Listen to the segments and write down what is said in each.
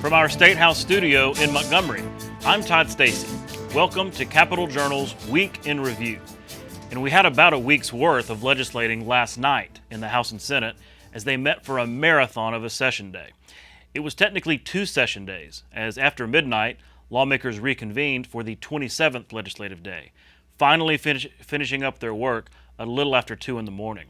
From our State House studio in Montgomery, I'm Todd Stacy. Welcome to Capitol Journal's Week in Review. And we had about a week's worth of legislating last night in the House and Senate as they met for a marathon of a session day. It was technically 2 session days, as after midnight, lawmakers reconvened for the 27th legislative day, finally finishing up their work a little after 2 in the morning.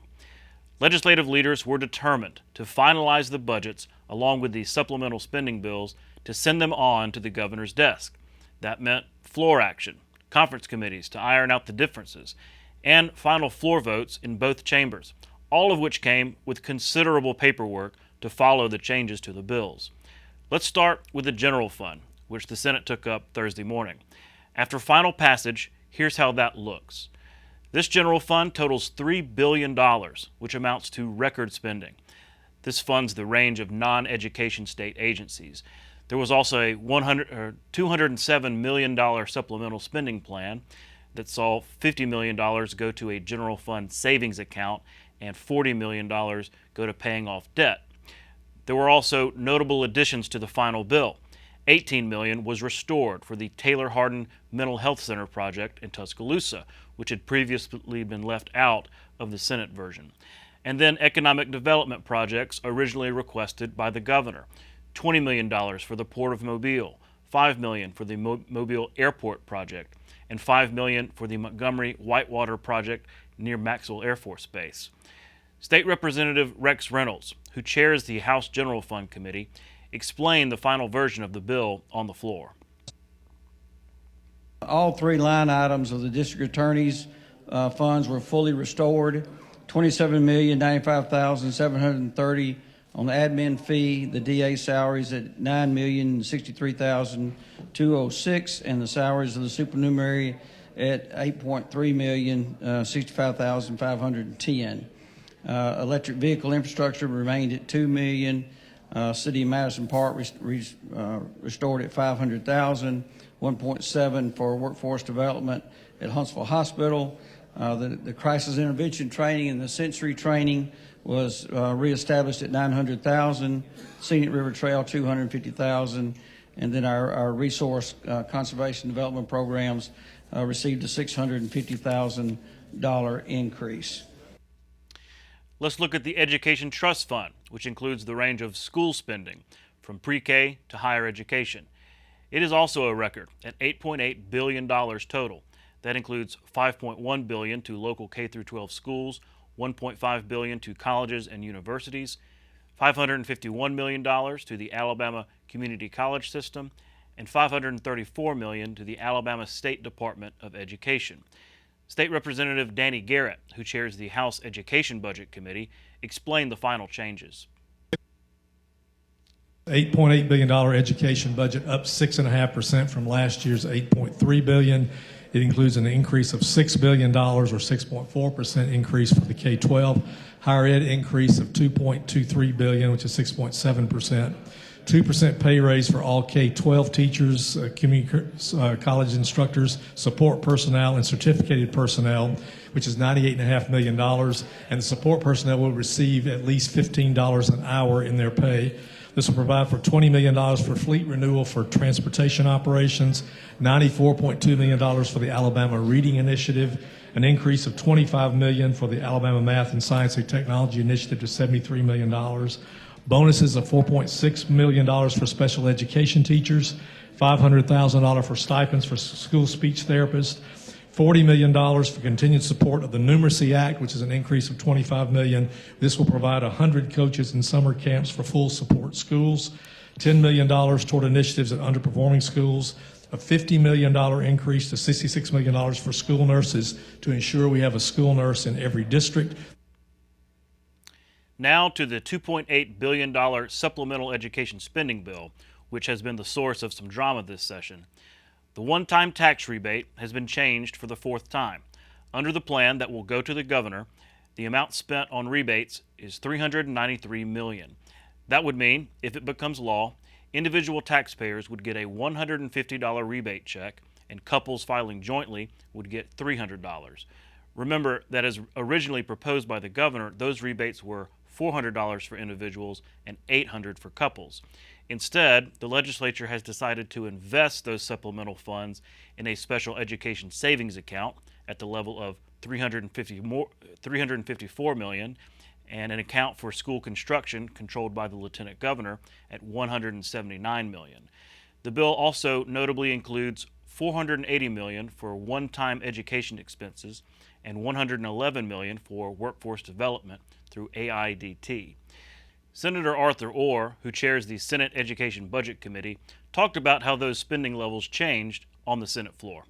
Legislative leaders were determined to finalize the budgets along with the supplemental spending bills to send them on to the governor's desk. That meant floor action, conference committees to iron out the differences, and final floor votes in both chambers, all of which came with considerable paperwork to follow the changes to the bills. Let's start with the general fund, which the Senate took up Thursday morning. After final passage, here's how that looks. This general fund totals $3 billion, which amounts to record spending. This funds the range of non-education state agencies. There was also a $207 million supplemental spending plan that saw $50 million go to a general fund savings account and $40 million go to paying off debt. There were also notable additions to the final bill. $18 million was restored for the Taylor Hardin Mental Health Center project in Tuscaloosa, which had previously been left out of the Senate version. And then economic development projects originally requested by the governor. $20 million for the Port of Mobile, $5 million for the Mobile Airport project, and $5 million for the Montgomery Whitewater project near Maxwell Air Force Base. State Representative Rex Reynolds, who chairs the House General Fund Committee, explained the final version of the bill on the floor. All 3 line items of the district attorney's funds were fully restored. $27,095,730 on the admin fee, the DA salaries at $9,063,206, and the salaries of the supernumerary at $8.3 million, $65,510. Electric vehicle infrastructure remained at $2 million. City of Madison Park restored at $500,000, $1.7 for workforce development at Huntsville Hospital. The crisis intervention training and the sensory training was reestablished at $900,000. Scenic River Trail $250,000, and then our resource conservation development programs received a $650,000 increase. Let's look at the Education Trust Fund, which includes the range of school spending from pre-K to higher education. It is also a record at $8.8 billion total. That includes $5.1 billion to local K-12 schools, $1.5 billion to colleges and universities, $551 million to the Alabama Community College System, and $534 million to the Alabama State Department of Education. State Representative Danny Garrett, who chairs the House Education Budget Committee, explained the final changes. $8.8 billion education budget, up 6.5% from last year's $8.3 billion. It includes an increase of $6 billion, or 6.4% increase for the K-12. Higher ed increase of $2.23 billion, which is 6.7%. 2% pay raise for all K-12 teachers, community college instructors, support personnel, and certificated personnel, which is $98.5 million. And the support personnel will receive at least $15 an hour in their pay. This will provide for $20 million for fleet renewal for transportation operations, $94.2 million for the Alabama Reading Initiative, an increase of $25 million for the Alabama Math and Science and Technology Initiative to $73 million. Bonuses of $4.6 million for special education teachers, $500,000 for stipends for school speech therapists, $40 million for continued support of the Numeracy Act, which is an increase of $25 million. This will provide 100 coaches in summer camps for full support schools, $10 million toward initiatives at underperforming schools, a $50 million increase to $66 million for school nurses to ensure we have a school nurse in every district. Now to the $2.8 billion supplemental education spending bill, which has been the source of some drama this session. The one-time tax rebate has been changed for the 4th time. Under the plan that will go to the governor, the amount spent on rebates is $393 million. That would mean, if it becomes law, individual taxpayers would get a $150 rebate check, and couples filing jointly would get $300. Remember that as originally proposed by the governor, those rebates were $400 for individuals and $800 for couples. Instead, the legislature has decided to invest those supplemental funds in a special education savings account at the level of $354 million, and an account for school construction controlled by the Lieutenant Governor at $179 million. The bill also notably includes $480 million for one-time education expenses and $111 million for workforce development through AIDT. Senator Arthur Orr, who chairs the Senate Education Budget Committee, talked about how those spending levels changed on the Senate floor.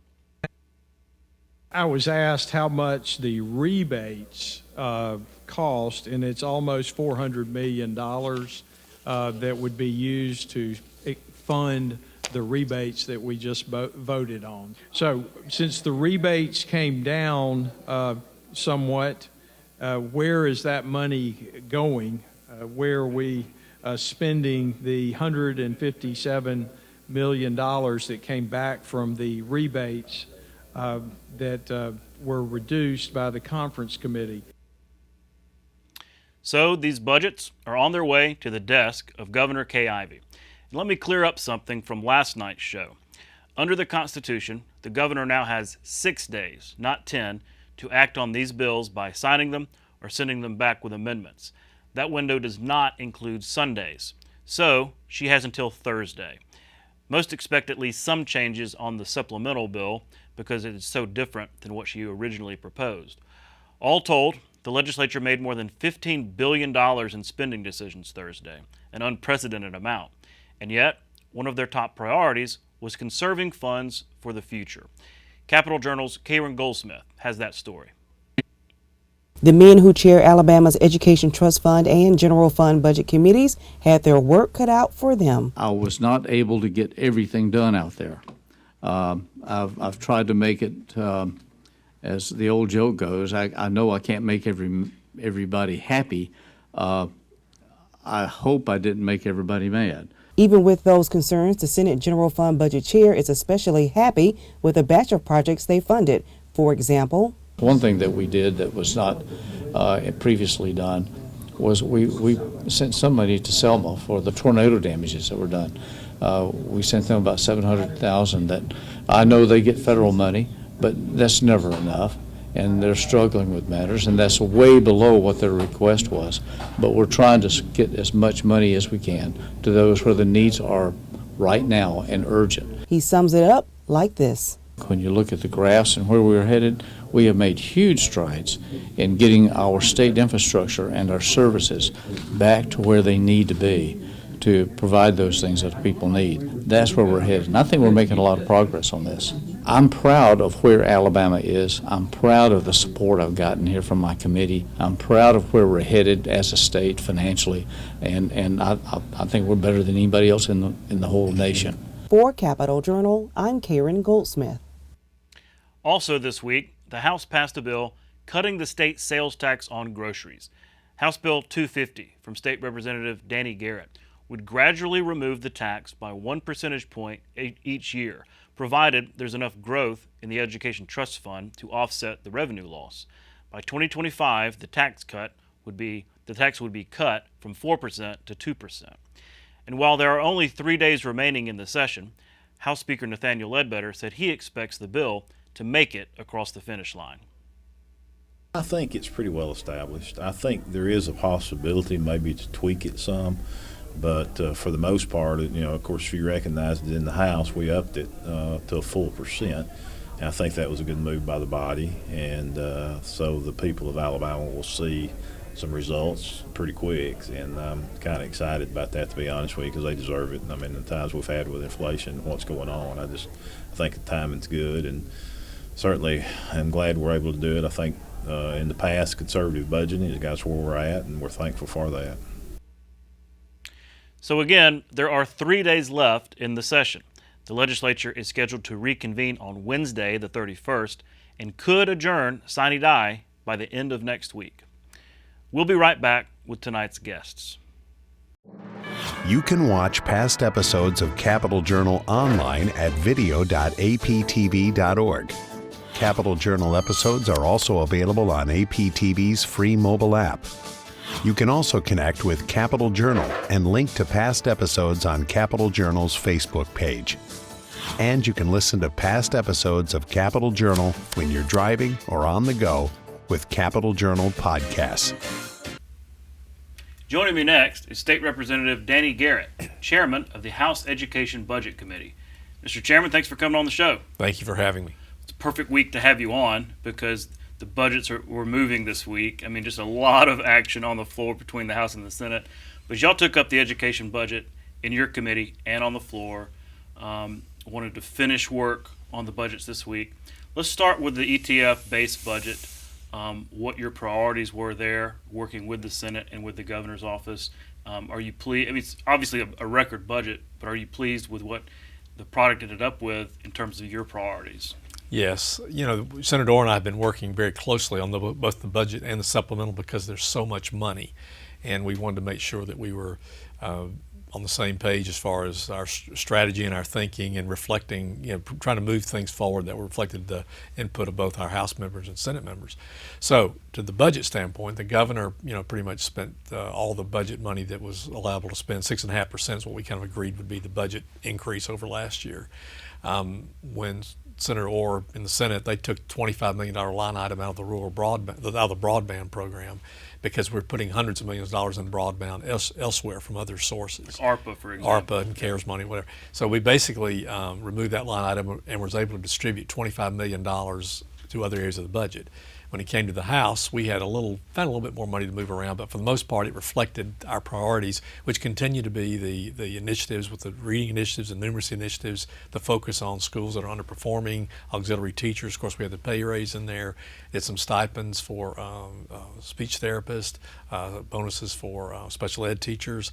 I was asked how much the rebates cost, and it's almost $400 million that would be used to fund the rebates that we just voted on. So since the rebates came down somewhat, where is that money going? Where are we spending the $157 million that came back from the rebates that were reduced by the conference committee? So these budgets are on their way to the desk of Governor Kay Ivey. And let me clear up something from last night's show. Under the Constitution, the governor now has 6 days, not 10, to act on these bills by signing them or sending them back with amendments. That window does not include Sundays, so she has until Thursday. Most expect at least some changes on the supplemental bill because it is so different than what she originally proposed. All told, the legislature made more than $15 billion in spending decisions Thursday, an unprecedented amount. And yet, one of their top priorities was conserving funds for the future. Capitol Journal's Karen Goldsmith has that story. The men who chair Alabama's Education Trust Fund and General Fund budget committees had their work cut out for them. I was not able to get everything done out there. I've tried to make it, as the old joke goes, I know I can't make everybody happy. I hope I didn't make everybody mad. Even with those concerns, the Senate General Fund budget chair is especially happy with a batch of projects they funded. For example, one thing that we did that was not previously done was we sent some money to Selma for the tornado damages that were done. We sent them about $700,000. That I know they get federal money, but that's never enough, and they're struggling with matters, and that's way below what their request was. But we're trying to get as much money as we can to those where the needs are right now and urgent. He sums it up like this. When you look at the graphs and where we're headed, we have made huge strides in getting our state infrastructure and our services back to where they need to be to provide those things that people need. That's where we're headed. And I think we're making a lot of progress on this. I'm proud of where Alabama is. I'm proud of the support I've gotten here from my committee. I'm proud of where we're headed as a state financially, and I think we're better than anybody else in the whole nation. For Capitol Journal, I'm Karen Goldsmith. Also this week, the House passed a bill cutting the state sales tax on groceries. House Bill 250 from State Representative Danny Garrett would gradually remove the tax by 1 percentage point each year, provided there's enough growth in the Education Trust Fund to offset the revenue loss. By 2025, the tax would be cut from 4% to 2%. And while there are only 3 days remaining in the session, House Speaker Nathaniel Ledbetter said he expects the bill to make it across the finish line. I think it's pretty well established. I think there is a possibility maybe to tweak it some, but for the most part, of course, if you recognized it in the House, we upped it to a full percent. And I think that was a good move by the body, and so the people of Alabama will see some results pretty quick, and I'm kind of excited about that, to be honest with you, because they deserve it. I mean, the times we've had with inflation, what's going on, I think the timing's good, and certainly I'm glad we're able to do it. I think in the past, conservative budgeting has got us where we're at, and we're thankful for that. So again, there are 3 days left in the session. The legislature is scheduled to reconvene on Wednesday, the 31st, and could adjourn sine die by the end of next week. We'll be right back with tonight's guests. You can watch past episodes of Capitol Journal online at video.aptv.org. Capitol Journal episodes are also available on APTV's free mobile app. You can also connect with Capital Journal and link to past episodes on Capital Journal's Facebook page. And you can listen to past episodes of Capital Journal when you're driving or on the go with Capital Journal Podcasts. Joining me next is State Representative Danny Garrett, Chairman of the House Education Budget Committee. Mr. Chairman, thanks for coming on the show. Thank you for having me. It's a perfect week to have you on because the budgets were moving this week. I mean, just a lot of action on the floor between the House and the Senate. But y'all took up the education budget in your committee and on the floor. Wanted to finish work on the budgets this week. Let's start with the ETF base budget. What your priorities were there, working with the Senate and with the governor's office. Are you pleased? I mean, it's obviously a record budget, but are you pleased with what the product ended up with in terms of your priorities? Yes. You know, Senator Orr and I have been working very closely on both the budget and the supplemental because there's so much money, and we wanted to make sure that we were on the same page as far as our strategy and our thinking and reflecting, you know, trying to move things forward that reflected the input of both our House members and Senate members. So to the budget standpoint, the governor, you know, pretty much spent all the budget money that was allowable to spend. 6.5% is what we kind of agreed would be the budget increase over last year. When Senator Orr in the Senate, they took $25 million line item out of the rural broadband, out of the broadband program, because we're putting hundreds of millions of dollars in broadband elsewhere from other sources. Like ARPA, for example. ARPA and CARES money, whatever. So we basically removed that line item and was able to distribute $25 million to other areas of the budget. When it came to the House, we had found a little bit more money to move around, but for the most part, it reflected our priorities, which continue to be the initiatives with the reading initiatives and numeracy initiatives, the focus on schools that are underperforming, auxiliary teachers. Of course, we had the pay raise in there. Did some stipends for speech therapists, bonuses for special ed teachers,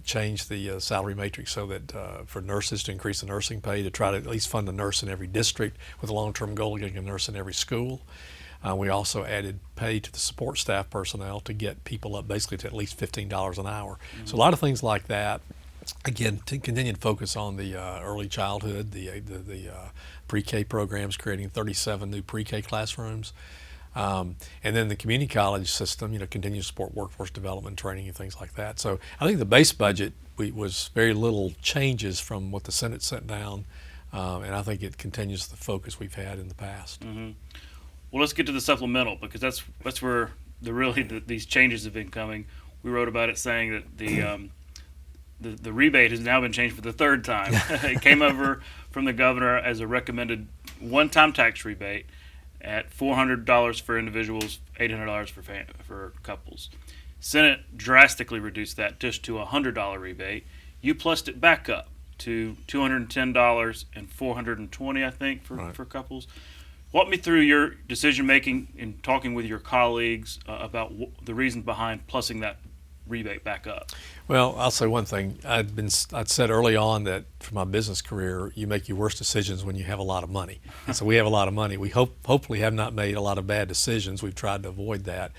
changed the salary matrix so that for nurses to increase the nursing pay to try to at least fund a nurse in every district with a long-term goal of getting a nurse in every school. We also added pay to the support staff personnel to get people up basically to at least $15 an hour. Mm-hmm. So a lot of things like that. Again, to continue to focus on the early childhood, the pre-K programs, creating 37 new pre-K classrooms. And then the community college system, you know, continue to support workforce development, training, and things like that. So I think the base budget was very little changes from what the Senate sent down, and I think it continues the focus we've had in the past. Mm-hmm. Well, let's get to the supplemental because that's where these changes have been coming. We wrote about it saying that the rebate has now been changed for the third time. It came over from the governor as a recommended one-time tax rebate at $400 for individuals, $800 for couples. Senate drastically reduced that just to a $100 rebate. You plussed it back up to $210 and $420, I think, for couples. Walk me through your decision-making in talking with your colleagues about the reason behind plussing that rebate back up. Well, I'll say one thing. I'd said early on that for my business career, you make your worst decisions when you have a lot of money. And so we have a lot of money. We hopefully have not made a lot of bad decisions. We've tried to avoid that.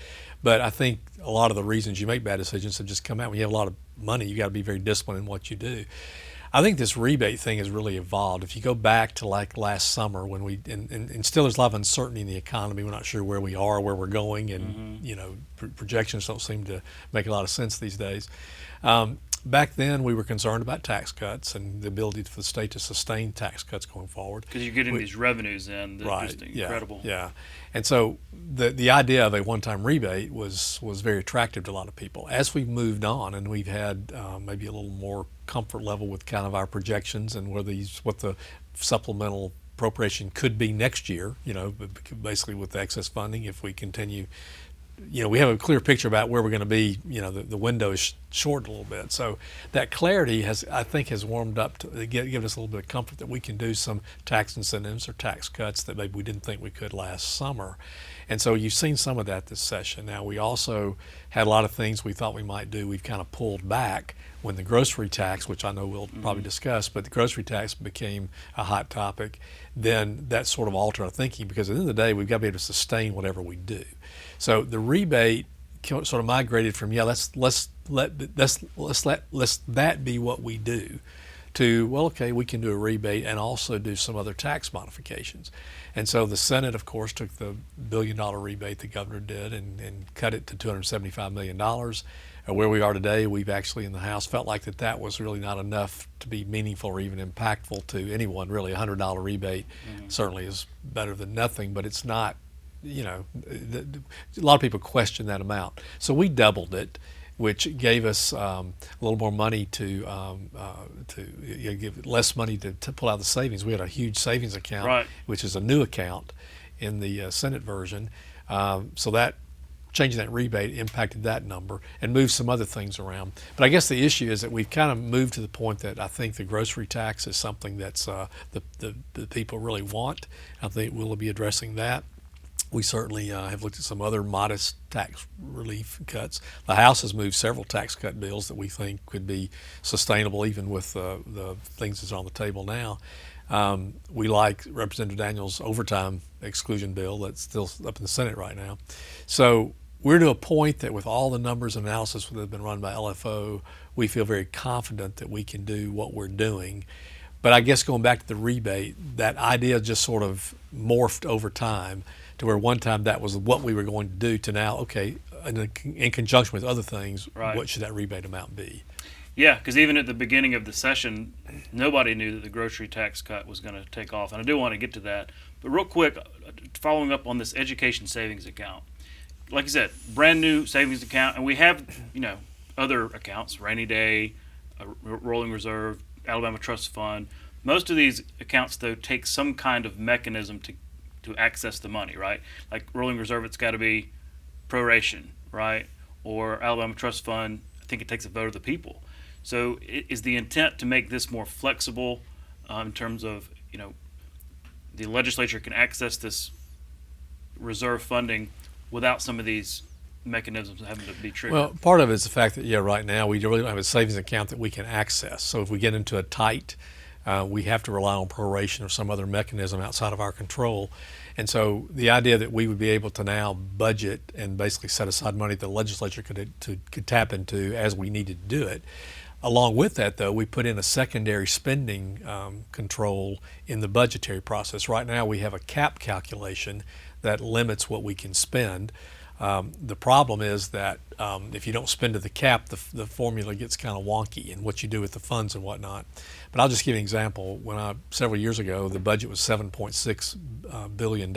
But I think a lot of the reasons you make bad decisions have just come out. When you have a lot of money, you got to be very disciplined in what you do. I think this rebate thing has really evolved. If you go back to like last summer when and still there's a lot of uncertainty in the economy. We're not sure where we are, where we're going, and you know, projections don't seem to make a lot of sense these days. Back then, we were concerned about tax cuts and the ability for the state to sustain tax cuts going forward. Because you're getting these revenues in that are just incredible. Yeah. And so the idea of a one-time rebate was very attractive to a lot of people. As we've moved on and we've had maybe a little more comfort level with kind of our projections and what the supplemental appropriation could be next year, you know, basically with the excess funding if we continue. You know, we have a clear picture about where we're going to be. You know, the window is short a little bit. So that clarity has warmed up to give us a little bit of comfort that we can do some tax incentives or tax cuts that maybe we didn't think we could last summer. And so you've seen some of that this session. Now, we also had a lot of things we thought we might do. We've kind of pulled back when the grocery tax, which I know we'll probably discuss, but the grocery tax became a hot topic. Then that sort of altered our thinking because at the end of the day, we've got to be able to sustain whatever we do. So the rebate sort of migrated from let's that be what we do, to, well, okay, we can do a rebate and also do some other tax modifications. And so the Senate, of course, took the $1 billion rebate the governor did and cut it to $275 million. Where we are today, we've actually in the House felt like that was really not enough to be meaningful or even impactful to anyone. Really, a $100 rebate certainly is better than nothing, but it's not, a lot of people question that amount. So we doubled it, which gave us a little more money to give less money to pull out the savings. We had a huge savings account, right, which is a new account in the Senate version. So that changing that rebate impacted that number and moved some other things around. But I guess the issue is that we've kind of moved to the point that I think the grocery tax is something that's the people really want. I think we'll be addressing that. We certainly have looked at some other modest tax relief cuts. The House has moved several tax cut bills that we think could be sustainable even with the things that's on the table now. We like Representative Daniels' overtime exclusion bill that's still up in the Senate right now. So we're to a point that with all the numbers and analysis that have been run by LFO, we feel very confident that we can do what we're doing. But I guess going back to the rebate, that idea just sort of morphed over time to where one time that was what we were going to do to now, okay, in conjunction with other things, right, what should that rebate amount be? Yeah, because even at the beginning of the session, nobody knew that the grocery tax cut was going to take off. And I do want to get to that. But real quick, following up on this education savings account. Like you said, brand new savings account. And we have, other accounts, rainy day, a rolling reserve, Alabama Trust Fund. Most of these accounts, though, take some kind of mechanism to access the money, right? Like rolling reserve, it's got to be proration, right? Or Alabama Trust Fund, I think it takes a vote of the people. So is the intent to make this more flexible in terms of, the legislature can access this reserve funding without some of these mechanisms having to be triggered? Well, part of it is the fact that, right now we really don't have a savings account that we can access. So if we get into a tight, we have to rely on proration or some other mechanism outside of our control. And so the idea that we would be able to now budget and basically set aside money the legislature could tap into as we needed to do it. Along with that, though, we put in a secondary spending control in the budgetary process. Right now we have a cap calculation that limits what we can spend. The problem is that if you don't spend to the cap, the formula gets kind of wonky in what you do with the funds and whatnot. But I'll just give you an example. Several years ago, the budget was $7.6 billion.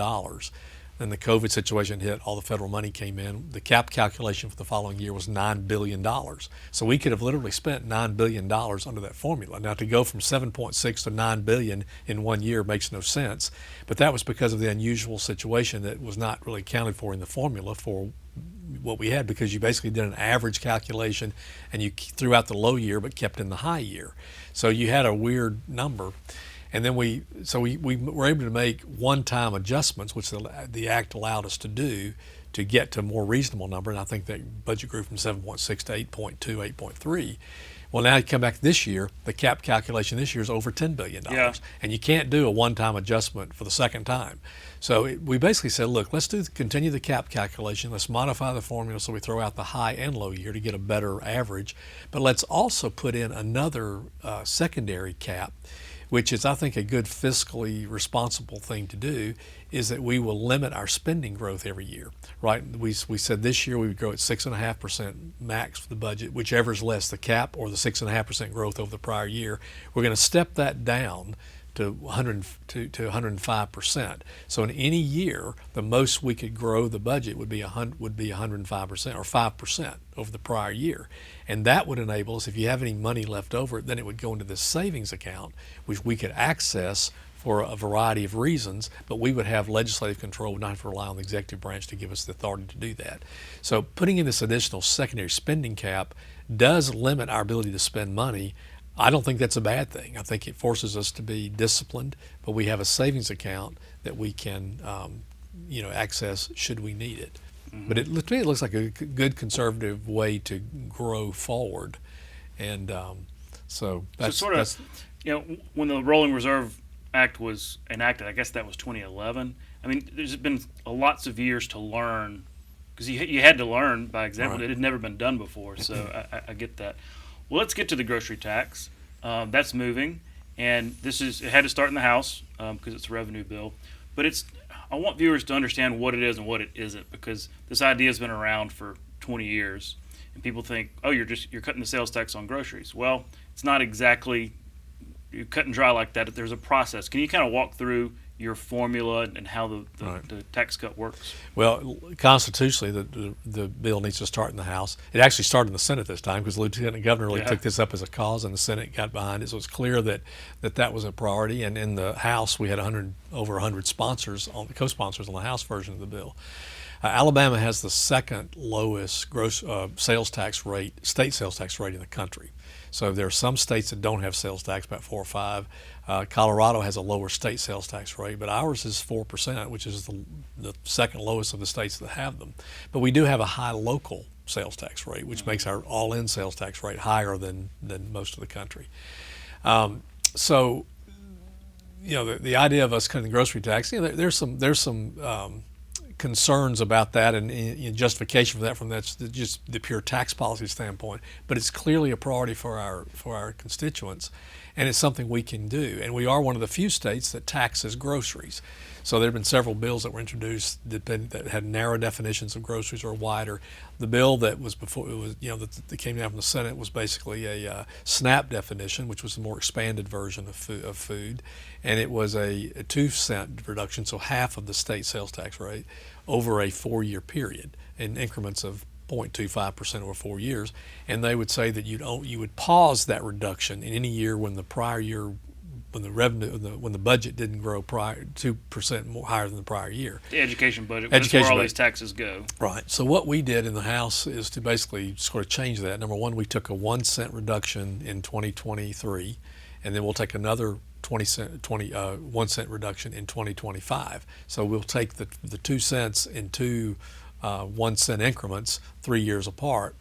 Then the COVID situation hit, all the federal money came in. The cap calculation for the following year was $9 billion. So we could have literally spent $9 billion under that formula. Now to go from 7.6 to 9 billion in 1 year makes no sense, but that was because of the unusual situation that was not really accounted for in the formula for what we had, because you basically did an average calculation and you threw out the low year but kept in the high year. So you had a weird number. And then we were able to make one-time adjustments, which the Act allowed us to do to get to a more reasonable number. And I think that budget grew from 7.6 to 8.2, 8.3. Well, now you come back this year, the cap calculation this year is over $10 billion. Yeah. And you can't do a one-time adjustment for the second time. So we basically said, look, let's continue the cap calculation. Let's modify the formula so we throw out the high and low year to get a better average. But let's also put in another secondary cap, which is, I think, a good fiscally responsible thing to do, is that we will limit our spending growth every year, right? We said this year we would grow at 6.5% max for the budget, whichever is less, the cap or the 6.5% growth over the prior year. We're going to step that down to 105%. So in any year, the most we could grow the budget would be 105% or 5% over the prior year. And that would enable us, if you have any money left over, then it would go into this savings account, which we could access for a variety of reasons, but we would have legislative control, not have to rely on the executive branch to give us the authority to do that. So putting in this additional secondary spending cap does limit our ability to spend money. I don't think that's a bad thing. I think it forces us to be disciplined, but we have a savings account that we can access should we need it. Mm-hmm. But to me, it looks like a good conservative way to grow forward. And so that's sort of, when the Rolling Reserve Act was enacted, I guess that was 2011. I mean, there's been lots of years to learn, because you had to learn by example. Right. It had never been done before, so I get that. Well, let's get to the grocery tax. That's moving, and it had to start in the House because it's a revenue bill. But I want viewers to understand what it is and what it isn't, because this idea has been around for 20 years, and people think, oh, you're cutting the sales tax on groceries. Well, it's not exactly you cut and dry like that. There's a process. Can you kind of walk through your formula and how the tax cut works? Well, constitutionally, the bill needs to start in the House. It actually started in the Senate this time because the Lieutenant Governor really took this up as a cause, and the Senate got behind it. So it's clear that was a priority. And in the House, we had over 100 sponsors, co-sponsors on the House version of the bill. Alabama has the second lowest gross sales tax rate, state sales tax rate in the country. So there are some states that don't have sales tax, about 4 or 5. Colorado has a lower state sales tax rate, but ours is 4%, which is the second lowest of the states that have them. But we do have a high local sales tax rate, which makes our all-in sales tax rate higher than most of the country. So, the idea of us cutting the grocery tax, there's some concerns about that and justification for that from just the pure tax policy standpoint. But it's clearly a priority for our constituents, and it's something we can do. And we are one of the few states that taxes groceries. So there have been several bills that were introduced that had narrow definitions of groceries or wider. The bill that was before that came down from the Senate was basically a SNAP definition, which was a more expanded version of food, and it was a 2-cent reduction, so half of the state sales tax rate over a 4-year period in increments of 0.25% over 4 years. And they would say that you would pause that reduction in any year when the prior year, when the budget didn't grow 2% more higher than the prior year. The education budget, that's where all these taxes go. Right. So what we did in the House is to basically sort of change that. Number one, we took a 1-cent reduction in 2023, and then we'll take another 1-cent reduction in 2025. So we'll take the 2 cents in two 1-cent increments 3 years apart.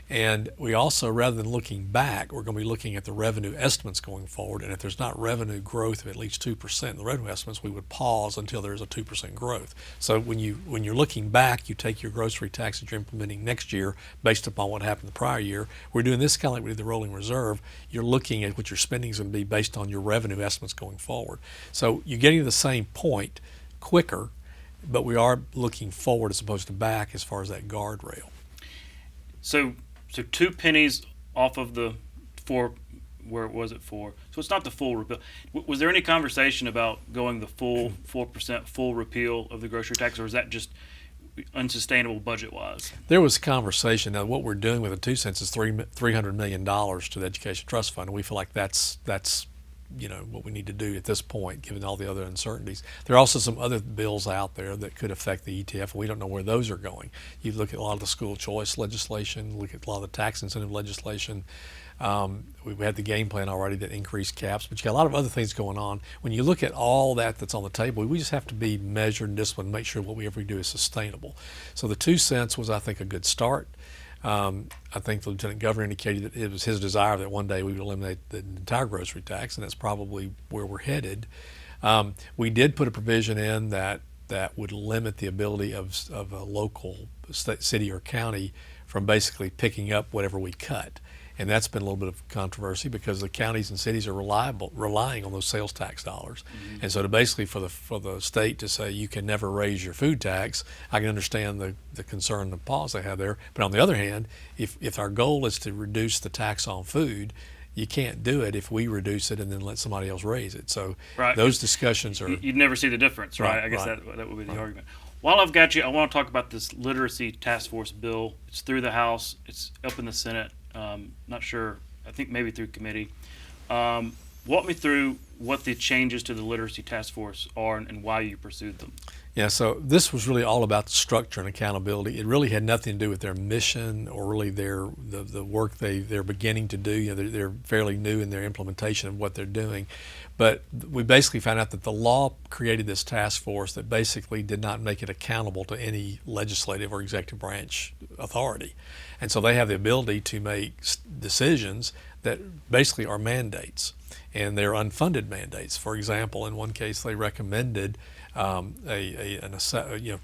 And we also, rather than looking back, we're going to be looking at the revenue estimates going forward. And if there's not revenue growth of at least 2% in the revenue estimates, we would pause until there's a 2% growth. So when you're looking back, you take your grocery tax that you're implementing next year based upon what happened the prior year. We're doing this kind of like we did the rolling reserve. You're looking at what your spending is going to be based on your revenue estimates going forward. So you're getting to the same point quicker, but we are looking forward as opposed to back as far as that guardrail. So 2 pennies off of the 4, where was it 4? So it's not the full repeal. Was there any conversation about going the full 4% full repeal of the grocery tax, or is that just unsustainable budget-wise? There was conversation. Now, what we're doing with the 2 cents is $300 million to the Education Trust Fund, and we feel like that's what we need to do at this point, given all the other uncertainties. There are also some other bills out there that could affect the ETF, and we don't know where those are going. You look at a lot of the school choice legislation, look at a lot of the tax incentive legislation. We've had the game plan already that increased caps, but you got a lot of other things going on. When you look at all that's on the table, we just have to be measured and disciplined, make sure whatever we do is sustainable. So the 2 cents was, I think, a good start. I think the Lieutenant Governor indicated that it was his desire that one day we would eliminate the entire grocery tax, and that's probably where we're headed. We did put a provision in that would limit the ability of a local city or county from basically picking up whatever we cut. And that's been a little bit of controversy because the counties and cities are relying on those sales tax dollars. Mm-hmm. And so to basically for the state to say you can never raise your food tax, I can understand the concern and the pause they have there. But on the other hand, if our goal is to reduce the tax on food, you can't do it if we reduce it and then let somebody else raise it. So those discussions are... You'd never see the difference, right? I guess that would be the argument. While I've got you, I want to talk about this literacy task force bill. It's through the House. It's up in the Senate. Not sure. I think maybe through committee. Walk me through what the changes to the literacy task force are and why you pursued them. Yeah, so this was really all about the structure and accountability. It really had nothing to do with their mission or really the work they're beginning to do. They're fairly new in their implementation of what they're doing. But we basically found out that the law created this task force that basically did not make it accountable to any legislative or executive branch authority. And so they have the ability to make decisions that basically are mandates, and they're unfunded mandates. For example, in one case they recommended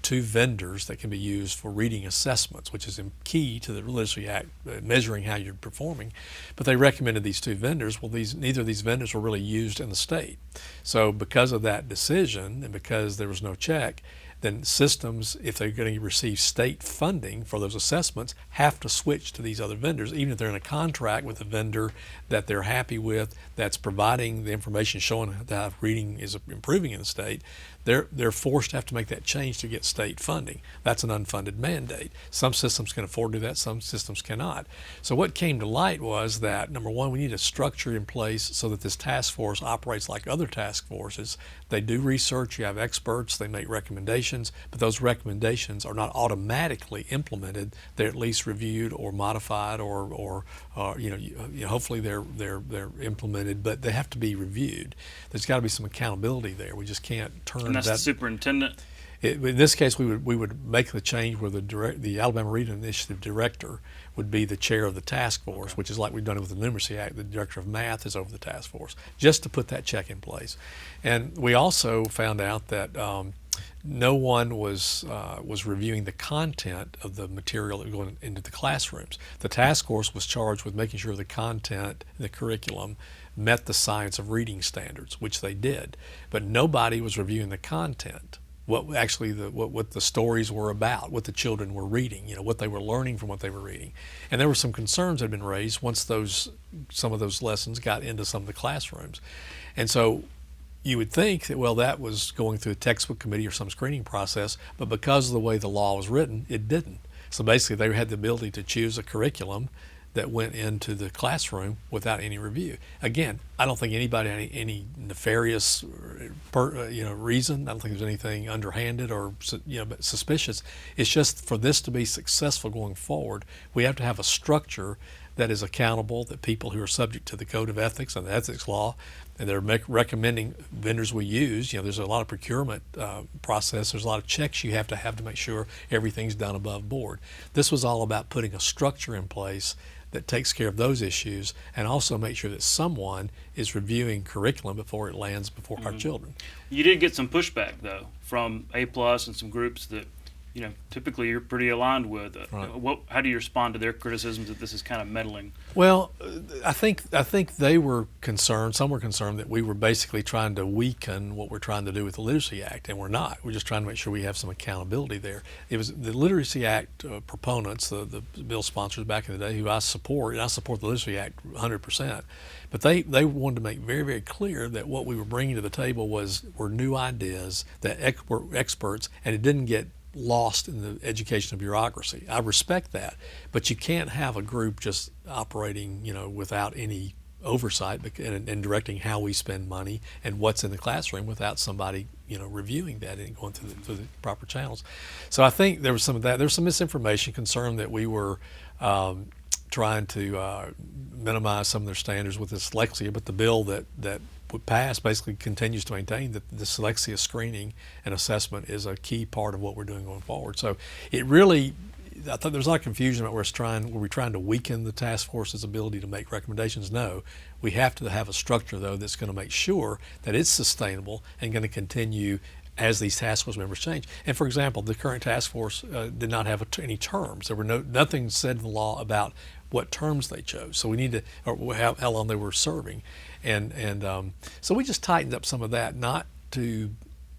two vendors that can be used for reading assessments, which is key to the Literacy Act, measuring how you're performing. But they recommended these two vendors. Well, neither of these vendors were really used in the state. So because of that decision and because there was no check, then systems, if they're going to receive state funding for those assessments, have to switch to these other vendors, even if they're in a contract with a vendor that they're happy with, that's providing the information showing that reading is improving in the state. They're forced to have to make that change to get state funding. That's an unfunded mandate. Some systems can afford to do that, some systems cannot. So what came to light was that, number one, we need a structure in place so that this task force operates like other task forces. They do research, you have experts, they make recommendations, but those recommendations are not automatically implemented. They're at least reviewed or modified, or hopefully they're implemented, but they have to be reviewed. There's got to be some accountability there. We just can't turn. And that's the superintendent? In this case, we would make the change where the Alabama Reading Initiative director would be the chair of the task force, which is like we've done it with the Numeracy Act. The director of math is over the task force, just to put that check in place. And we also found out that no one was reviewing the content of the material that was going into the classrooms. The task force was charged with making sure the content, the curriculum, met the science of reading standards, which they did. But nobody was reviewing the content, what the stories were about, what the children were reading, what they were learning from what they were reading. And there were some concerns that had been raised once some of those lessons got into some of the classrooms. And so you would think that, well, that was going through a textbook committee or some screening process, but because of the way the law was written, it didn't. So basically they had the ability to choose a curriculum that went into the classroom without any review. Again, I don't think anybody had any nefarious reason. I don't think there's anything underhanded or suspicious. It's just for this to be successful going forward, we have to have a structure that is accountable, that people who are subject to the code of ethics and the ethics law, and they're recommending vendors we use. There's a lot of procurement process. There's a lot of checks you have to make sure everything's done above board. This was all about putting a structure in place that takes care of those issues and also make sure that someone is reviewing curriculum before it lands before our children. You did get some pushback, though, from A+ and some groups that typically you're pretty aligned with. Right. How do you respond to their criticisms that this is kind of meddling? Well, I think they were concerned, some were concerned that we were basically trying to weaken what we're trying to do with the Literacy Act, and we're not. We're just trying to make sure we have some accountability there. It was the Literacy Act proponents, the bill sponsors back in the day, who I support, and I support the Literacy Act 100%, but they wanted to make very, very clear that what we were bringing to the table were new ideas, that were experts, and it didn't get lost in the educational bureaucracy. I respect that, but you can't have a group just operating, without any oversight and directing how we spend money and what's in the classroom without somebody, reviewing that and going through the proper channels. So I think there was some of that. There was some misinformation, concern that we were trying to minimize some of their standards with dyslexia, but the bill that passed basically continues to maintain that the dyslexia screening and assessment is a key part of what we're doing going forward. So it really, I thought there's a lot of confusion about were we trying to weaken the task force's ability to make recommendations? No, we have to have a structure though that's going to make sure that it's sustainable and going to continue as these task force members change. And for example, the current task force did not have any terms. There were nothing said in the law about what terms they chose. So we need to, or how long they were serving. And so we just tightened up some of that, not because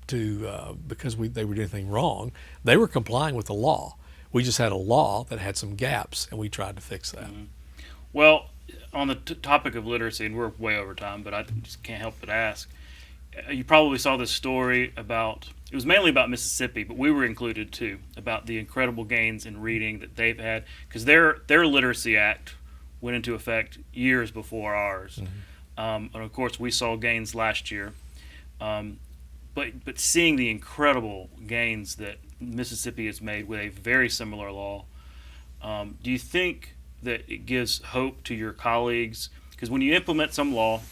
they were doing anything wrong. They were complying with the law. We just had a law that had some gaps, and we tried to fix that. Mm-hmm. Well, on the topic of literacy, and we're way over time, but I just can't help but ask, you probably saw this story about, it was mainly about Mississippi, but we were included too, about the incredible gains in reading that they've had, because their Literacy Act went into effect years before ours. Mm-hmm. And of course, we saw gains last year. But seeing the incredible gains that Mississippi has made with a very similar law, do you think that it gives hope to your colleagues? Because when you implement some law,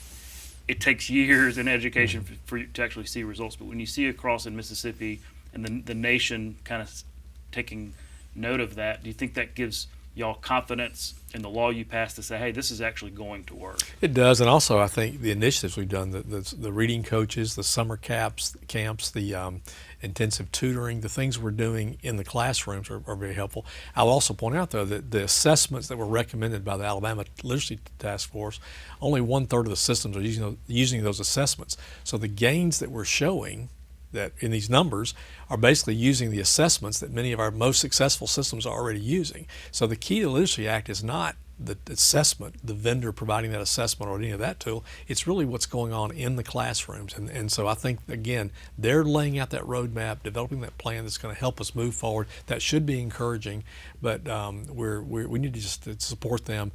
it takes years in education for you to actually see results. But when you see across in Mississippi and the nation kind of taking note of that, do you think that gives y'all confidence in the law you passed to say, hey, this is actually going to work? It does, and also I think the initiatives we've done, the reading coaches, the summer camps, the intensive tutoring, the things we're doing in the classrooms are very helpful. I'll also point out, though, that the assessments that were recommended by the Alabama Literacy Task Force, only 1/3 of the systems are using those assessments. So the gains that we're showing that in these numbers are basically using the assessments that many of our most successful systems are already using. So the key to the Literacy Act is not the assessment, the vendor providing that assessment or any of that tool. It's really what's going on in the classrooms. And so I think, again, they're laying out that roadmap, developing that plan that's going to help us move forward. That should be encouraging, but we need to just to support them.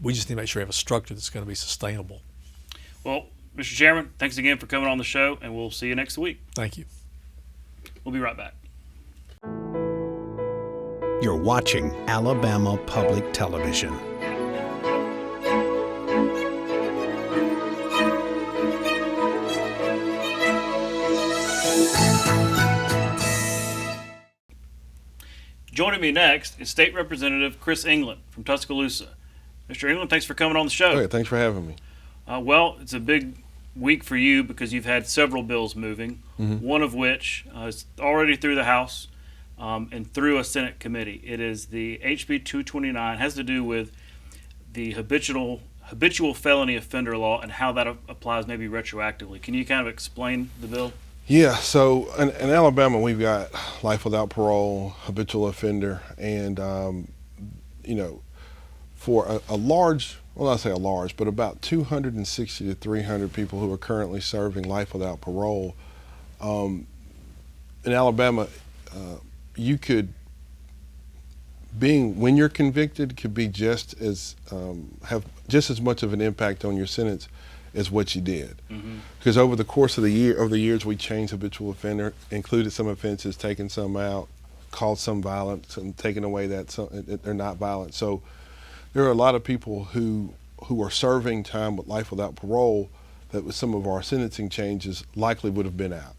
We just need to make sure we have a structure that's going to be sustainable. Well, Mr. Chairman, thanks again for coming on the show, and we'll see you next week. Thank you. We'll be right back. You're watching Alabama Public Television. Joining me next is State Representative Chris England from Tuscaloosa. Mr. England, thanks for coming on the show. Okay, thanks for having me. Well, it's a big week for you because you've had several bills moving, one of which is already through the House and through a Senate committee. It is the HB 229, has to do with the habitual felony offender law and how that applies maybe retroactively. Can you kind of explain the bill? Yeah, so in Alabama, we've got life without parole, habitual offender, and, for a large, well, not say a large, but about 260 to 300 people who are currently serving life without parole. In Alabama, you could, when you're convicted, could be just as, have just as much of an impact on your sentence as what you did. Because over the course of the years, we changed habitual offender, included some offenses, taken some out, called some violent, and taken away that they're not violent. So there are a lot of people who are serving time with life without parole that with some of our sentencing changes likely would have been out.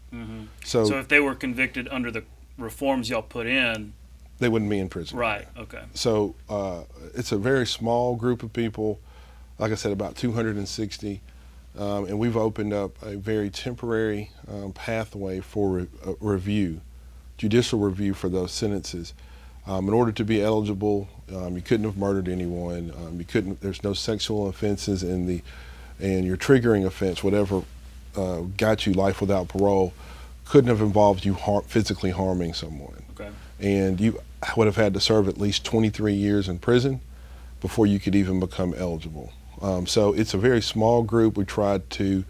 So if they were convicted under the reforms y'all put in, they wouldn't be in prison. Right, okay. So it's a very small group of people, like I said, about 260, and we've opened up a very temporary pathway for review, judicial review for those sentences. In order to be eligible, you couldn't have murdered anyone. There's no sexual offenses and your triggering offense, whatever got you life without parole, couldn't have involved you physically harming someone. Okay. And you would have had to serve at least 23 years in prison before you could even become eligible. So it's a very small group. We tried to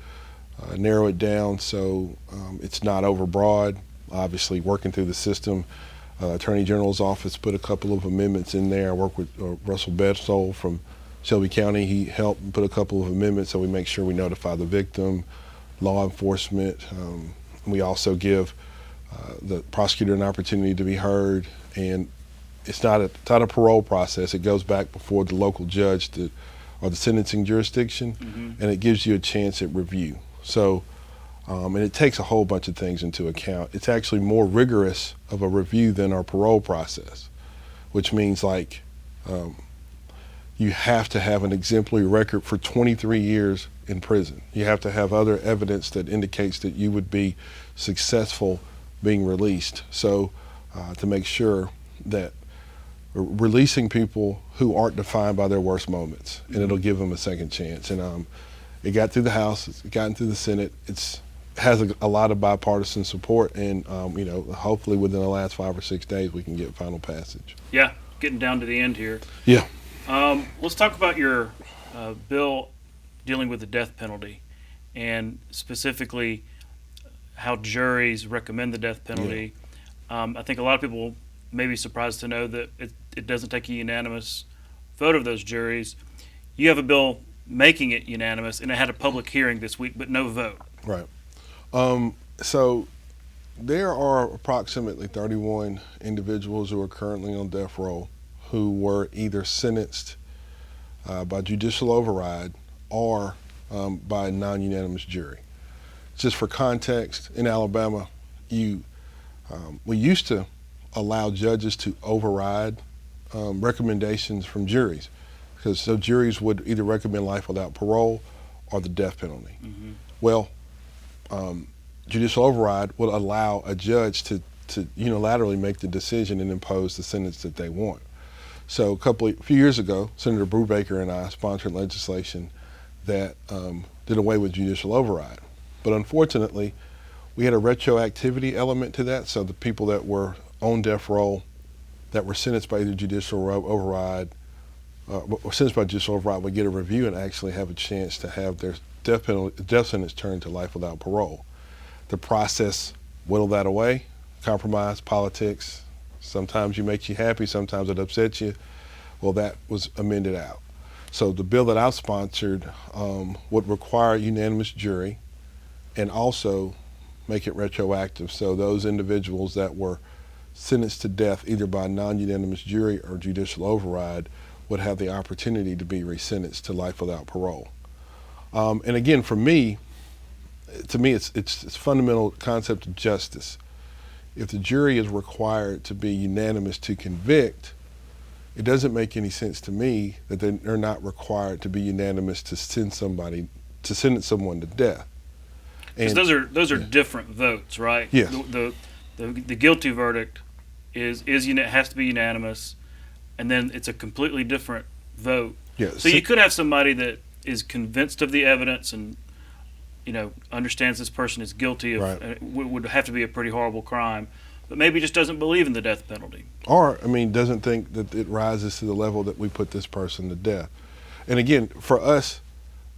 narrow it down so it's not overbroad. Obviously, working through the system, Attorney General's office put a couple of amendments in there. I work with Russell Bedsole from Shelby County. He helped put a couple of amendments so we make sure we notify the victim, law enforcement. We also give the prosecutor an opportunity to be heard. And it's not a parole process. It goes back before the local judge or the sentencing jurisdiction, and it gives you a chance at review. So, and it takes a whole bunch of things into account. It's actually more rigorous of a review than our parole process, which means like you have to have an exemplary record for 23 years in prison. You have to have other evidence that indicates that you would be successful being released. So to make sure that we're releasing people who aren't defined by their worst moments, and it'll give them a second chance. And it got through the House, it's gotten through the Senate. It has a lot of bipartisan support, and hopefully within the last 5 or 6 days we can get final passage. Yeah, getting down to the end here. Yeah. Let's talk about your bill dealing with the death penalty, and specifically how juries recommend the death penalty. Yeah. I think a lot of people may be surprised to know that it doesn't take a unanimous vote of those juries. You have a bill making it unanimous, and it had a public hearing this week, but no vote. Right. So there are approximately 31 individuals who are currently on death row who were either sentenced by judicial override or by a non-unanimous jury. Just for context, in Alabama, we used to allow judges to override recommendations from juries, because so juries would either recommend life without parole or the death penalty. Mm-hmm. Well, judicial override will allow a judge to unilaterally make the decision and impose the sentence that they want. So a few years ago, Senator Brubaker and I sponsored legislation that did away with judicial override. But unfortunately, we had a retroactivity element to that, so the people that were on death row that were sentenced by either judicial override or sentenced by judicial override would get a review and actually have a chance to have their death sentence turned to life without parole. The process whittled that away, compromise, politics. Sometimes it makes you happy, sometimes it upsets you. Well, that was amended out. So the bill that I sponsored would require a unanimous jury and also make it retroactive. So those individuals that were sentenced to death either by a non-unanimous jury or judicial override would have the opportunity to be resentenced to life without parole. And again, to me, it's fundamental concept of justice. If the jury is required to be unanimous to convict, it doesn't make any sense to me that they're not required to be unanimous to sentence someone to death. Because those are different votes, right? Yes. The guilty verdict has to be unanimous, and then it's a completely different vote. Yes. So you could have somebody that is convinced of the evidence and understands this person is guilty of right. Would have to be a pretty horrible crime, but maybe just doesn't believe in the death penalty. Or doesn't think that it rises to the level that we put this person to death. And again, for us,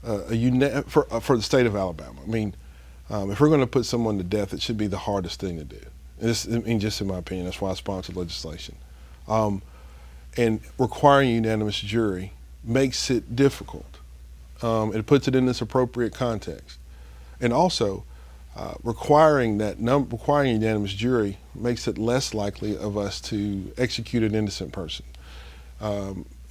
for the state of Alabama, if we're going to put someone to death, it should be the hardest thing to do. Just in my opinion, that's why I sponsored legislation. And requiring a unanimous jury makes it difficult. It puts it in this appropriate context. And also, requiring a unanimous jury makes it less likely of us to execute an innocent person.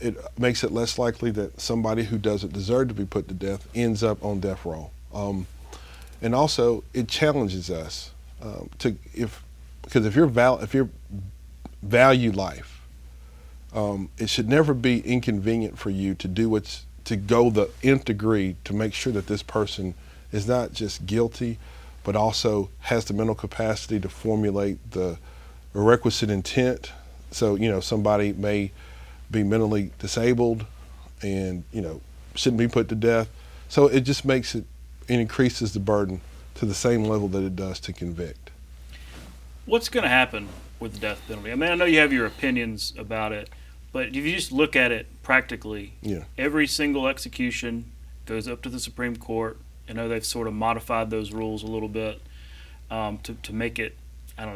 It makes it less likely that somebody who doesn't deserve to be put to death ends up on death row. And also, it challenges us because if you value life, it should never be inconvenient for you to go the nth degree to make sure that this person is not just guilty, but also has the mental capacity to formulate the requisite intent. So, somebody may be mentally disabled and, shouldn't be put to death. So it just it increases the burden to the same level that it does to convict. What's going to happen with the death penalty? I know you have your opinions about it, but if you just look at it practically, every single execution goes up to the Supreme Court. I know they've sort of modified those rules a little bit to make it,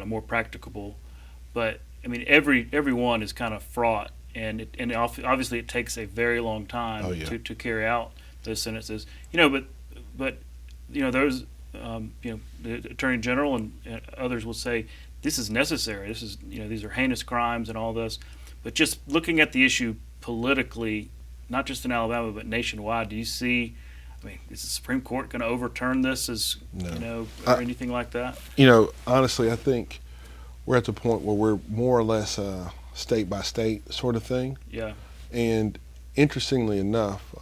more practicable. But every one is kind of fraught, and obviously it takes a very long time to carry out those sentences. But those the Attorney General and others will say this is necessary. This is these are heinous crimes and all this. But just looking at the issue politically, not just in Alabama but nationwide, do you see? Is the Supreme Court going to overturn this or anything like that? Honestly, I think we're at the point where we're more or less state by state sort of thing. Yeah. And interestingly enough,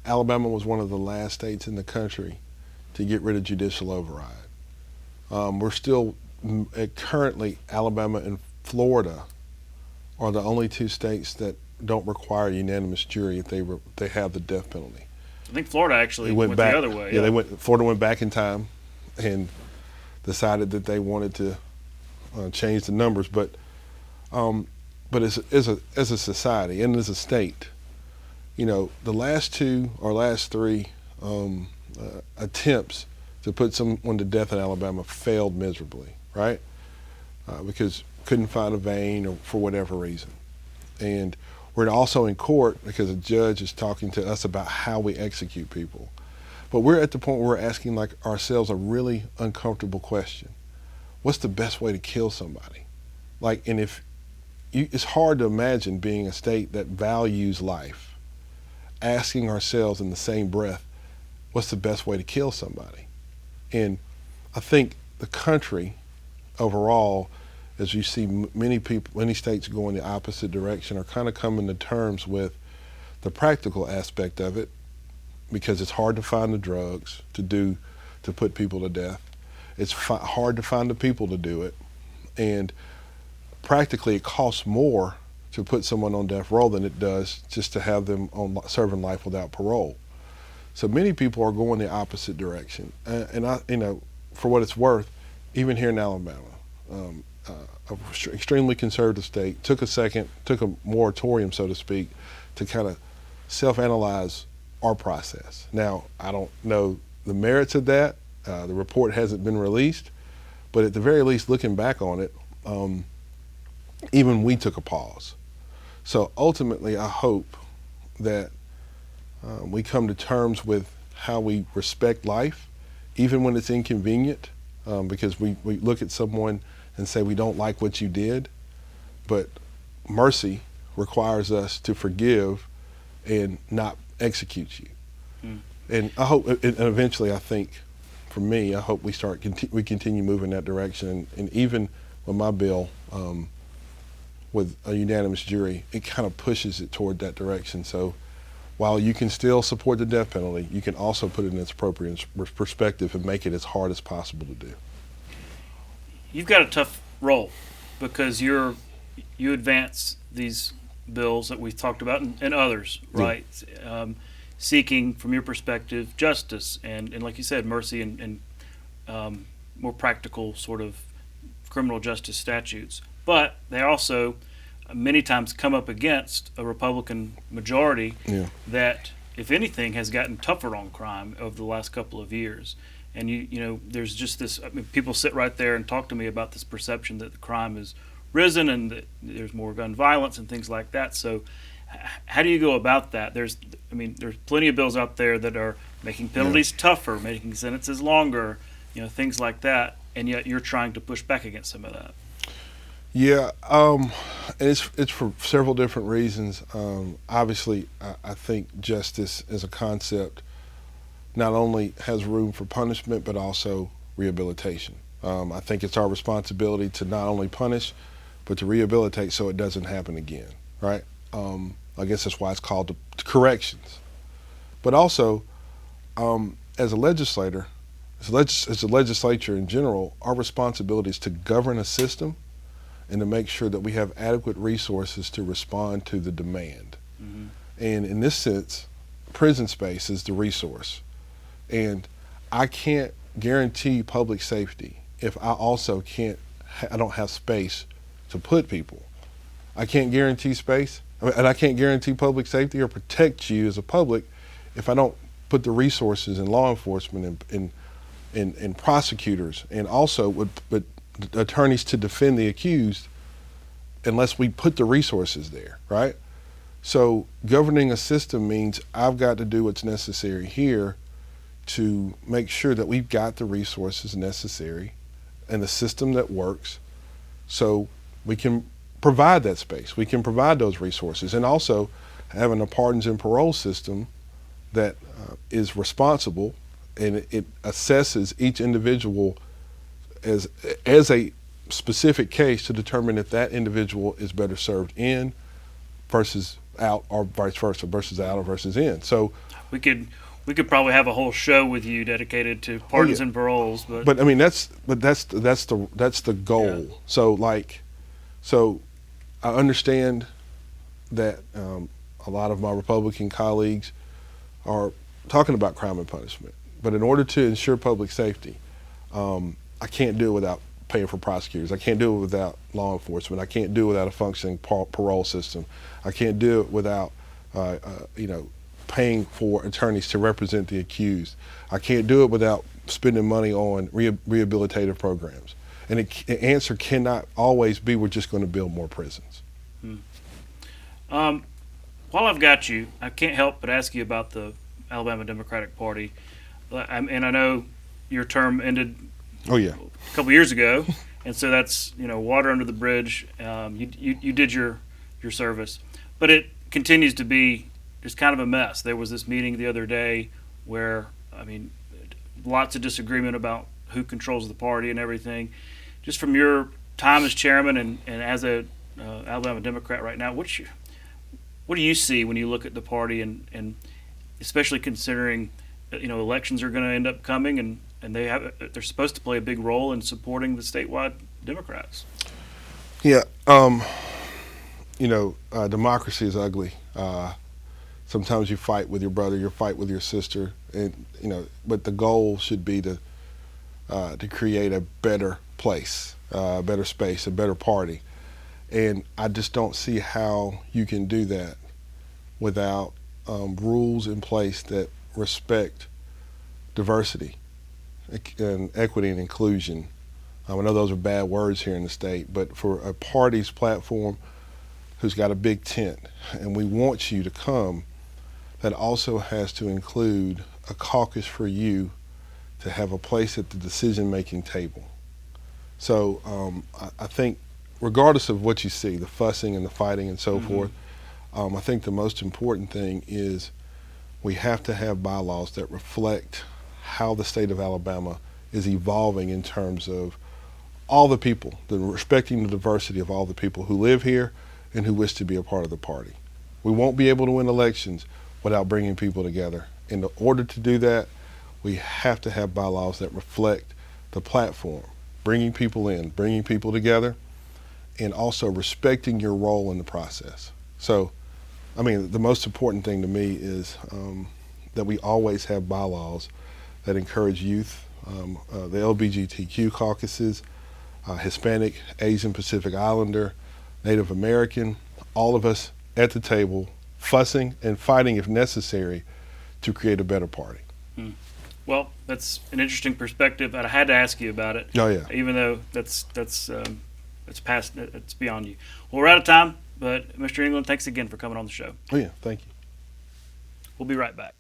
Alabama was one of the last states in the country to get rid of judicial override. We're still currently Alabama and Florida are the only two states that don't require a unanimous jury if they have the death penalty. I think Florida actually went the other way. Yeah, Florida went back in time and decided that they wanted to change the numbers. But as a society and as a state, the last three attempts to put someone to death in Alabama failed miserably, right? Because couldn't find a vein or for whatever reason. And we're also in court because a judge is talking to us about how we execute people. But we're at the point where we're asking ourselves a really uncomfortable question. What's the best way to kill somebody? It's hard to imagine being a state that values life, asking ourselves in the same breath, what's the best way to kill somebody? And I think the country overall as you see many states going the opposite direction, are kind of coming to terms with the practical aspect of it, because it's hard to find the drugs to put people to death. It's hard to find the people to do it, and practically it costs more to put someone on death row than it does just to have them on serving life without parole. So many people are going the opposite direction, and I, for what it's worth, even here in Alabama, an extremely conservative state, took a moratorium, so to speak, to kind of self-analyze our process. Now, I don't know the merits of that. The report hasn't been released, but at the very least, looking back on it, even we took a pause. So ultimately, I hope that we come to terms with how we respect life, even when it's inconvenient, because we look at someone and say we don't like what you did, but mercy requires us to forgive and not execute you. And I hope, and eventually, I think, for me, I hope we continue moving that direction. And even with my bill, with a unanimous jury, it kind of pushes it toward that direction. So while you can still support the death penalty, you can also put it in its appropriate perspective and make it as hard as possible to do. You've got a tough role because you advance these bills that we've talked about and others, right? Yeah. Seeking, from your perspective, justice and like you said, mercy and more practical sort of criminal justice statutes. But they also many times come up against a Republican majority that, if anything, has gotten tougher on crime over the last couple of years. And there's just this. I mean, people sit right there and talk to me about this perception that the crime has risen and that there's more gun violence and things like that. So, how do you go about that? There's plenty of bills out there that are making penalties tougher, making sentences longer, things like that. And yet, you're trying to push back against some of that. Yeah, and it's for several different reasons. Obviously, I think justice as a concept not only has room for punishment, but also rehabilitation. I think it's our responsibility to not only punish, but to rehabilitate so it doesn't happen again, right? I guess that's why it's called the corrections. But also, as a legislator, as a legislature in general, our responsibility is to govern a system and to make sure that we have adequate resources to respond to the demand. Mm-hmm. And in this sense, prison space is the resource. And I can't guarantee public safety if I also I don't have space to put people. I can't guarantee space, and I can't guarantee public safety or protect you as a public if I don't put the resources in law enforcement and prosecutors and also with attorneys to defend the accused unless we put the resources there, right? So governing a system means I've got to do what's necessary here to make sure that we've got the resources necessary and the system that works so we can provide that space, we can provide those resources, and also having a pardons and parole system that is responsible and it assesses each individual as a specific case to determine if that individual is better served in versus out, or vice versa, versus out or versus in. So we could probably have a whole show with you dedicated to pardons and paroles, but I mean that's the goal. Yeah. So I understand that a lot of my Republican colleagues are talking about crime and punishment, but in order to ensure public safety, I can't do it without paying for prosecutors. I can't do it without law enforcement. I can't do it without a functioning parole system. I can't do it without, paying for attorneys to represent the accused. I can't do it without spending money on rehabilitative programs. And the answer cannot always be we're just going to build more prisons. While I've got you, I can't help but ask you about the Alabama Democratic Party. And I know your term ended a couple years ago, and so that's water under the bridge. You did your service, but it continues to be just kind of a mess. There was this meeting the other day where lots of disagreement about who controls the party and everything. Just from your time as chairman and as a Alabama Democrat right now, what do you see when you look at the party, and especially considering elections are going to end up coming, and they're supposed to play a big role in supporting the statewide Democrats? Yeah, democracy is ugly. Sometimes you fight with your brother, you fight with your sister, and but the goal should be to create a better place, a better space, a better party. And I just don't see how you can do that without rules in place that respect diversity and equity and inclusion. I know those are bad words here in the state, but for a party's platform who's got a big tent, and we want you to come, that also has to include a caucus for you to have a place at the decision-making table. So I think regardless of what you see, the fussing and the fighting and so forth, I think the most important thing is we have to have bylaws that reflect how the state of Alabama is evolving in terms of all the people, respecting the diversity of all the people who live here and who wish to be a part of the party. We won't be able to win elections without bringing people together. In order to do that, we have to have bylaws that reflect the platform, bringing people in, bringing people together, and also respecting your role in the process. So, I mean, the most important thing to me is that we always have bylaws that encourage youth, the LGBTQ caucuses, Hispanic, Asian, Pacific Islander, Native American, all of us at the table, fussing and fighting if necessary to create a better party. Well, that's an interesting perspective, and I had to ask you about it. Oh, yeah. Even though it's beyond you. Well, we're out of time, but Mr. England, thanks again for coming on the show. Oh, yeah, thank you. We'll be right back.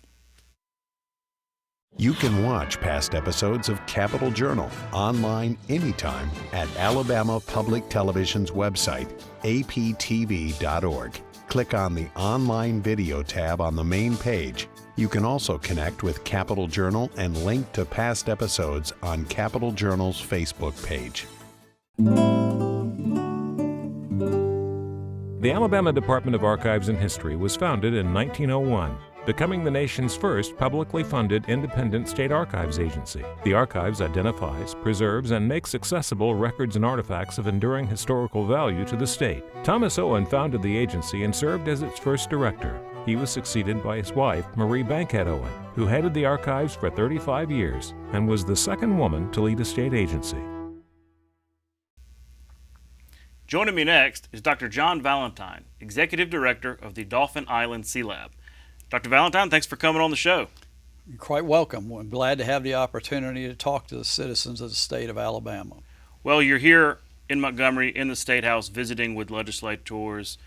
You can watch past episodes of Capitol Journal online anytime at Alabama Public Television's website, aptv.org. Click on the Online Video tab on the main page. You can also connect with Capitol Journal and link to past episodes on Capitol Journal's Facebook page. The Alabama Department of Archives and History was founded in 1901, becoming the nation's first publicly funded independent state archives agency. The archives identifies, preserves, and makes accessible records and artifacts of enduring historical value to the state. Thomas Owen founded the agency and served as its first director. He was succeeded by his wife, Marie Bankhead Owen, who headed the archives for 35 years and was the second woman to lead a state agency. Joining me next is Dr. John Valentine, Executive Director of the Dauphin Island Sea Lab. Dr. Valentine, thanks for coming on the show. You're quite welcome. I'm glad to have the opportunity to talk to the citizens of the state of Alabama. Well, you're here in Montgomery in the State House visiting with legislators,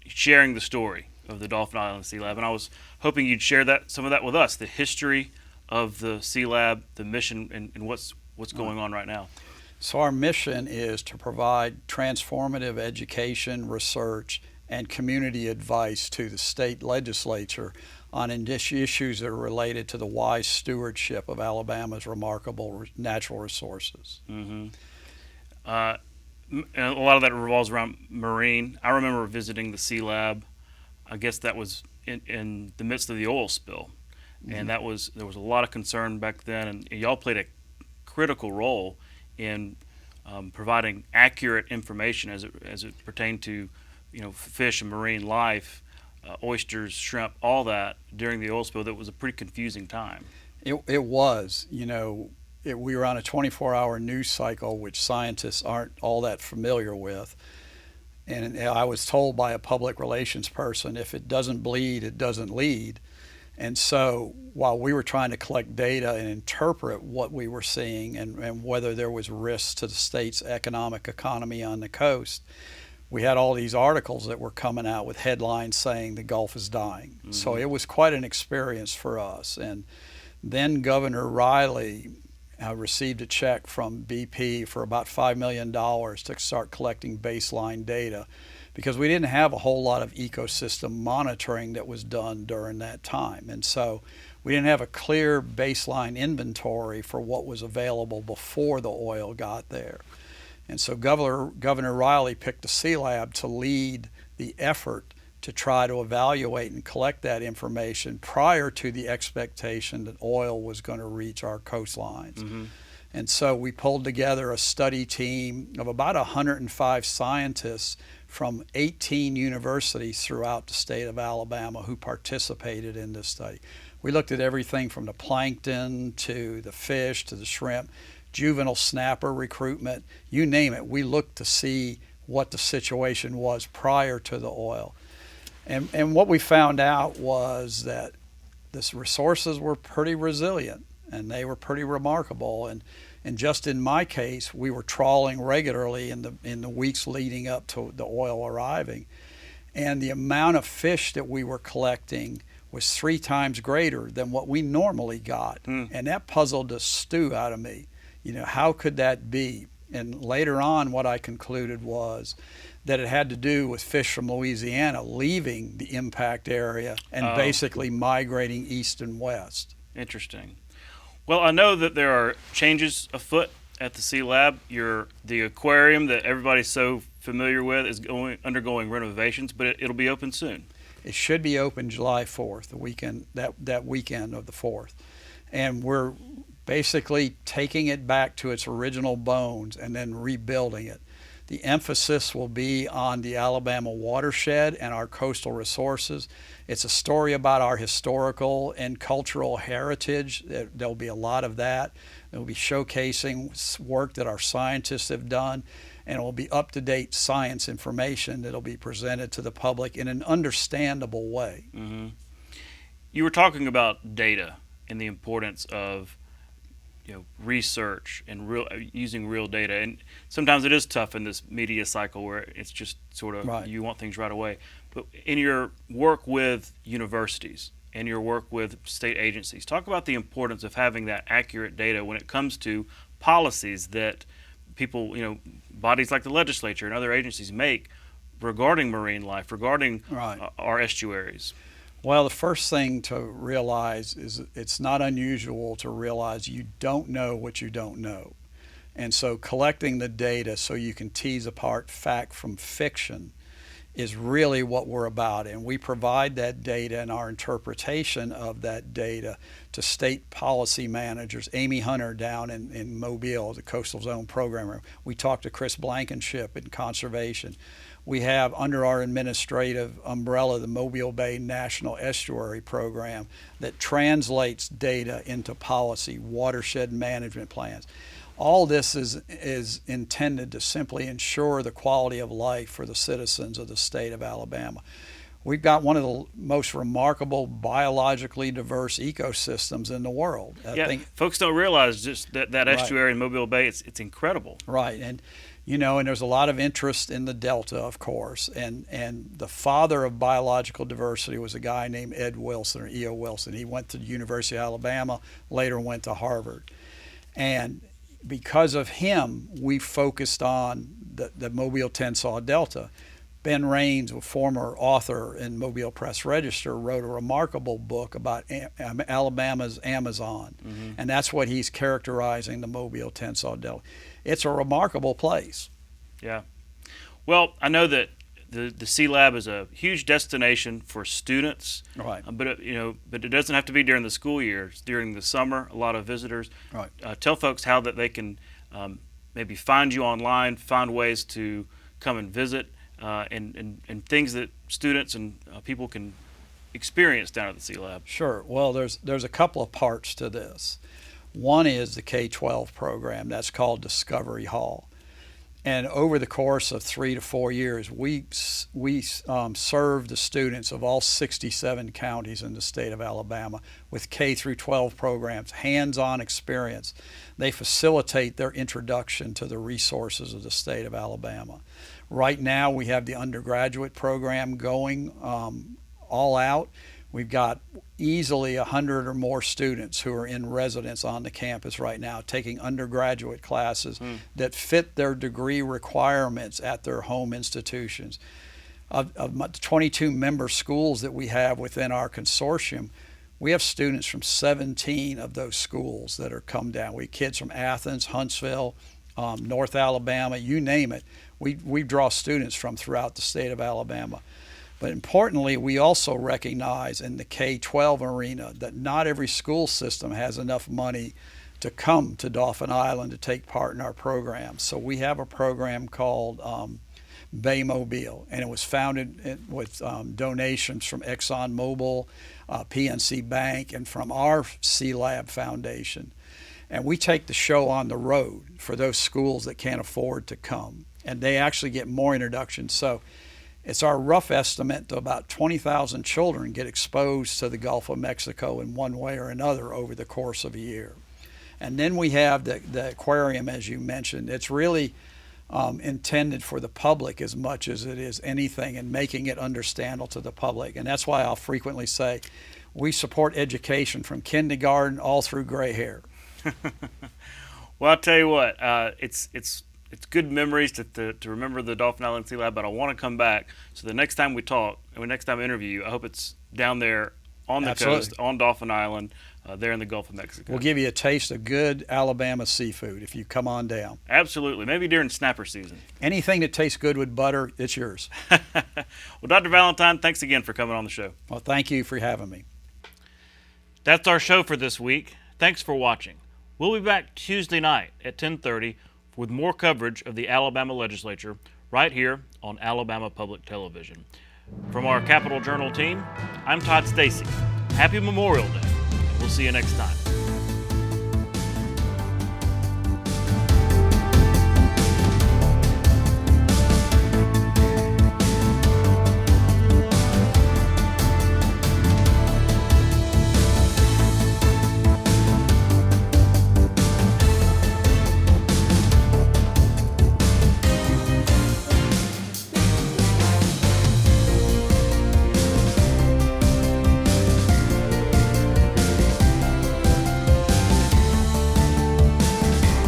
sharing the story of the Dauphin Island Sea Lab, and I was hoping you'd share some of that with us, the history of the Sea Lab, the mission, and what's going on right now. So our mission is to provide transformative education, research, and community advice to the state legislature on issues that are related to the wise stewardship of Alabama's remarkable natural resources. And a lot of that revolves around marine. I remember visiting the Sea Lab. I guess that was in the midst of the oil spill, and there was a lot of concern back then, and y'all played a critical role in providing accurate information as it pertained to fish and marine life, oysters, shrimp, all that during the oil spill. That was a pretty confusing time. It was. We were on a 24-hour news cycle, which scientists aren't all that familiar with. And I was told by a public relations person, if it doesn't bleed, it doesn't lead. And so while we were trying to collect data and interpret what we were seeing and whether there was risk to the state's economy on the coast, we had all these articles that were coming out with headlines saying the Gulf is dying. So it was quite an experience for us. And then Governor Riley received a check from BP for about $5 million to start collecting baseline data, because we didn't have a whole lot of ecosystem monitoring that was done during that time. And so we didn't have a clear baseline inventory for what was available before the oil got there. And so Governor Riley picked the C-Lab to lead the effort to try to evaluate and collect that information prior to the expectation that oil was going to reach our coastlines. Mm-hmm. And so we pulled together a study team of about 105 scientists from 18 universities throughout the state of Alabama who participated in this study. We looked at everything from the plankton to the fish to the shrimp, juvenile snapper recruitment, you name it. We looked to see what the situation was prior to the oil. And what we found out was that the resources were pretty resilient and they were pretty remarkable. And just in my case, we were trawling regularly in the weeks leading up to the oil arriving. And the amount of fish that we were collecting was 3 times greater than what we normally got. And that puzzled the stew out of me. You know, how could that be? And later on, what I concluded was that it had to do with fish from Louisiana leaving the impact area and basically migrating east and west. Interesting. Well, I know that there are changes afoot at the C-Lab. The aquarium that everybody's so familiar with is undergoing renovations, but it'll be open soon. It should be open July 4th, the weekend, that weekend of the 4th. And we're basically taking it back to its original bones and then rebuilding it. The emphasis will be on the Alabama watershed and our coastal resources. It's a story about our historical and cultural heritage. There'll be a lot of that. It'll be showcasing work that our scientists have done, and it will be up-to-date science information that'll be presented to the public in an understandable way. Mm-hmm. You were talking about data and the importance of research and using real data, and sometimes it is tough in this media cycle where it's just sort of right. You want things right away. But in your work with universities and your work with state agencies, talk about the importance of having that accurate data when it comes to policies that people, bodies like the legislature and other agencies make regarding marine life, regarding our estuaries. Well, the first thing to realize is it's not unusual to realize you don't know what you don't know. And so collecting the data so you can tease apart fact from fiction is really what we're about. And we provide that data and our interpretation of that data to state policy managers. Amy Hunter down in Mobile, the Coastal Zone Programmer. We talked to Chris Blankenship in Conservation. We have under our administrative umbrella the Mobile Bay National Estuary Program that translates data into policy, watershed management plans. All this is intended to simply ensure the quality of life for the citizens of the state of Alabama. We've got one of the most remarkable biologically diverse ecosystems in the world. I think folks don't realize just that estuary in Mobile Bay, it's incredible. Right, and there's a lot of interest in the Delta, of course, and the father of biological diversity was a guy named Ed Wilson, or E.O. Wilson. He went to the University of Alabama, later went to Harvard. And because of him, we focused on the Mobile Tensaw Delta. Ben Raines, a former author in Mobile Press Register, wrote a remarkable book about Alabama's Amazon, and that's what he's characterizing the Mobile Tensaw Delta. It's a remarkable place. Yeah. Well, I know that the C-Lab is a huge destination for students, right? But it doesn't have to be during the school year. It's during the summer, a lot of visitors. Right. Tell folks how that they can maybe find you online, find ways to come and visit, and things that students and people can experience down at the C-Lab. Sure. Well, there's a couple of parts to this. One is the K-12 program. That's called Discovery Hall. And over the course of 3 to 4 years, we serve the students of all 67 counties in the state of Alabama with K through 12 programs, hands-on experience. They facilitate their introduction to the resources of the state of Alabama. Right now, we have the undergraduate program going all out. We've got easily 100 or more students who are in residence on the campus right now taking undergraduate classes that fit their degree requirements at their home institutions. Of the 22 member schools that we have within our consortium, we have students from 17 of those schools that are come down. We have kids from Athens, Huntsville, North Alabama, you name it. We draw students from throughout the state of Alabama. But importantly, we also recognize in the K-12 arena that not every school system has enough money to come to Dauphin Island to take part in our program. So we have a program called Baymobile, and it was founded with donations from ExxonMobil, PNC Bank, and from our C-Lab Foundation. And we take the show on the road for those schools that can't afford to come. And they actually get more introductions. So it's our rough estimate that about 20,000 children get exposed to the Gulf of Mexico in one way or another over the course of a year. And then we have the aquarium, as you mentioned. It's really intended for the public as much as it is anything, and making it understandable to the public. And that's why I'll frequently say we support education from kindergarten all through gray hair. Well, I'll tell you what, it's good memories to remember the Dauphin Island Sea Lab, but I want to come back. So the next time we talk, and the next time I interview you, I hope it's down there on the coast, on Dauphin Island, there in the Gulf of Mexico. We'll give you a taste of good Alabama seafood if you come on down. Absolutely. Maybe during snapper season. Anything that tastes good with butter, it's yours. Well, Dr. Valentine, thanks again for coming on the show. Well, thank you for having me. That's our show for this week. Thanks for watching. We'll be back Tuesday night at 10:30 with more coverage of the Alabama legislature right here on Alabama Public Television. From our Capitol Journal team, I'm Todd Stacy. Happy Memorial Day. We'll see you next time.